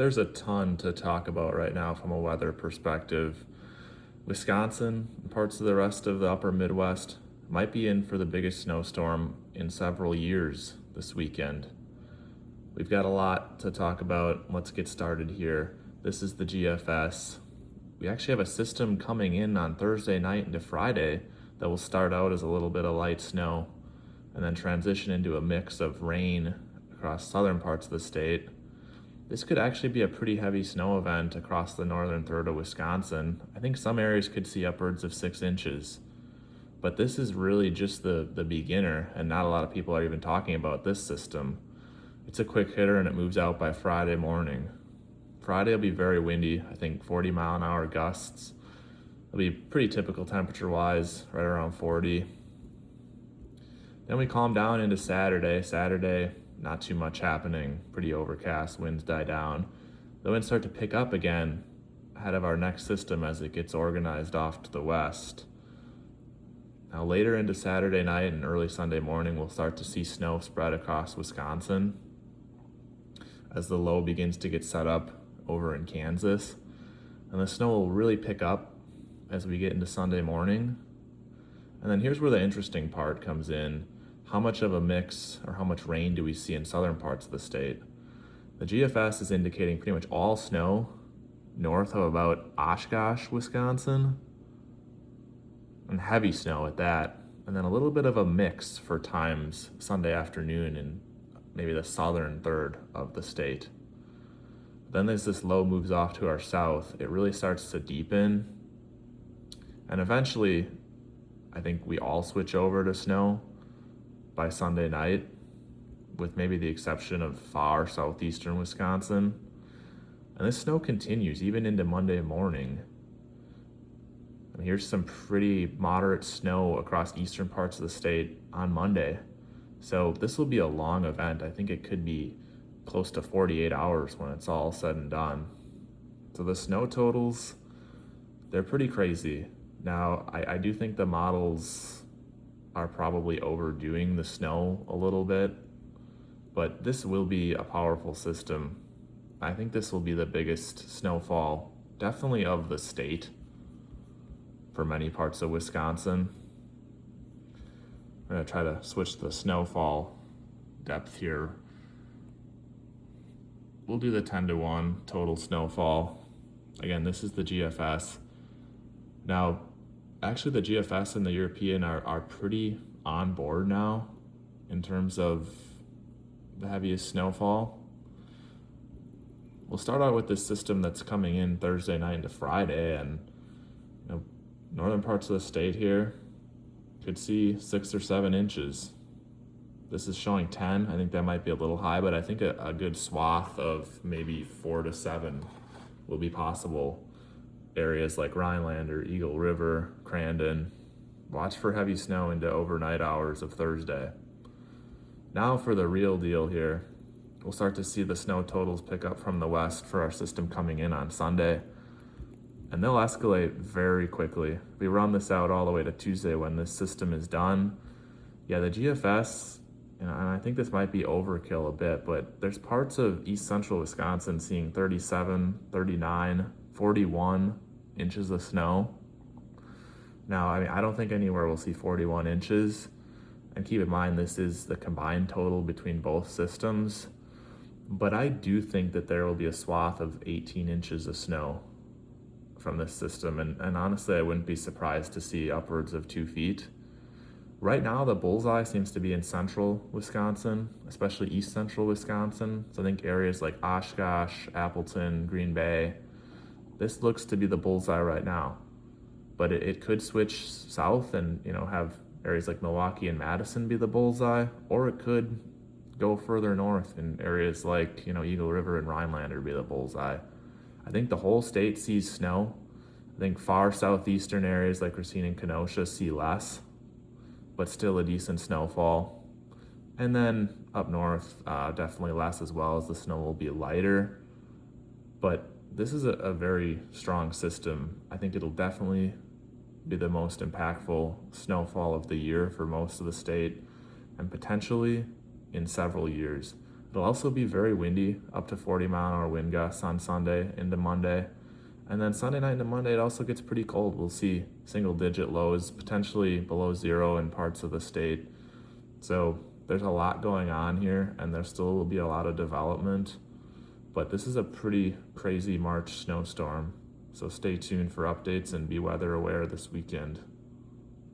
There's a ton to talk about right now from a weather perspective. Wisconsin and parts of the rest of the upper Midwest might be in for the biggest snowstorm in several years this weekend. We've got a lot to talk about. Let's get started here. This is the GFS. We actually have a system coming in on Thursday night into Friday that will start out as a little bit of light snow and then transition into a mix of rain across southern parts of the state. This could actually be a pretty heavy snow event across the northern third of Wisconsin. I think some areas could see upwards of 6 inches. But this is really just the beginner, and not a lot of people are even talking about this system. It's a quick hitter and it moves out by Friday morning. Friday will be very windy, I think 40-mile-an-hour gusts. It'll be pretty typical temperature-wise, right around 40. Then we calm down into Saturday. Saturday, not too much happening, pretty overcast, winds die down. The winds start to pick up again ahead of our next system as it gets organized off to the west. Now later into Saturday night and early Sunday morning, we'll start to see snow spread across Wisconsin as the low begins to get set up over in Kansas. And the snow will really pick up as we get into Sunday morning. And then here's where the interesting part comes in. How much of a mix or how much rain do we see in southern parts of the state? The GFS is indicating pretty much all snow north of about Oshkosh, Wisconsin, and heavy snow at that. And then a little bit of a mix for times Sunday afternoon in maybe the southern third of the state. Then as this low moves off to our south, it really starts to deepen. And eventually, I think we all switch over to snow by Sunday night, with maybe the exception of far southeastern Wisconsin. And this snow continues even into Monday morning. And here's some pretty moderate snow across eastern parts of the state on Monday. So this will be a long event. I think it could be close to 48 hours when it's all said and done. So the snow totals, they're pretty crazy. Now, I do think the models are probably overdoing the snow a little bit, but this will be a powerful system. I think this will be the biggest snowfall, definitely of the state, for many parts of Wisconsin. I'm gonna try to switch the snowfall depth here. We'll do the 10-to-1 total snowfall. Again, this is the GFS. Now, actually the GFS and the European are pretty on board now in terms of the heaviest snowfall. We'll start out with this system that's coming in Thursday night into Friday, and northern parts of the state here could see 6 or 7 inches. This is showing 10. I think that might be a little high, but I think a good swath of maybe 4 to 7 will be possible. Areas like Rhineland or Eagle River, Crandon. Watch for heavy snow into overnight hours of Thursday. Now for the real deal here. We'll start to see the snow totals pick up from the west for our system coming in on Sunday. And they'll escalate very quickly. We run this out all the way to Tuesday when this system is done. Yeah, the GFS, and I think this might be overkill a bit, but there's parts of east central Wisconsin seeing 37, 39, 41 inches of snow. Now, I don't think anywhere we'll see 41 inches. And keep in mind, this is the combined total between both systems. But I do think that there will be a swath of 18 inches of snow from this system. And honestly, I wouldn't be surprised to see upwards of 2 feet. Right now, the bullseye seems to be in central Wisconsin, especially east central Wisconsin. So I think areas like Oshkosh, Appleton, Green Bay, this looks to be the bullseye right now. But it could switch south and have areas like Milwaukee and Madison be the bullseye, or it could go further north in areas like Eagle River and Rhinelander be the bullseye. I think the whole state sees snow. I think far southeastern areas like Racine and Kenosha see less, but still a decent snowfall. And then up north, definitely less as well, as the snow will be lighter. But this is a very strong system. I think it'll definitely be the most impactful snowfall of the year for most of the state, and potentially in several years. It'll also be very windy, up to 40-mile-an-hour wind gusts on Sunday into Monday. And then Sunday night into Monday, it also gets pretty cold. We'll see single-digit lows, potentially below zero in parts of the state. So there's a lot going on here, and there still will be a lot of development. But this is a pretty crazy March snowstorm. So stay tuned for updates and be weather aware this weekend.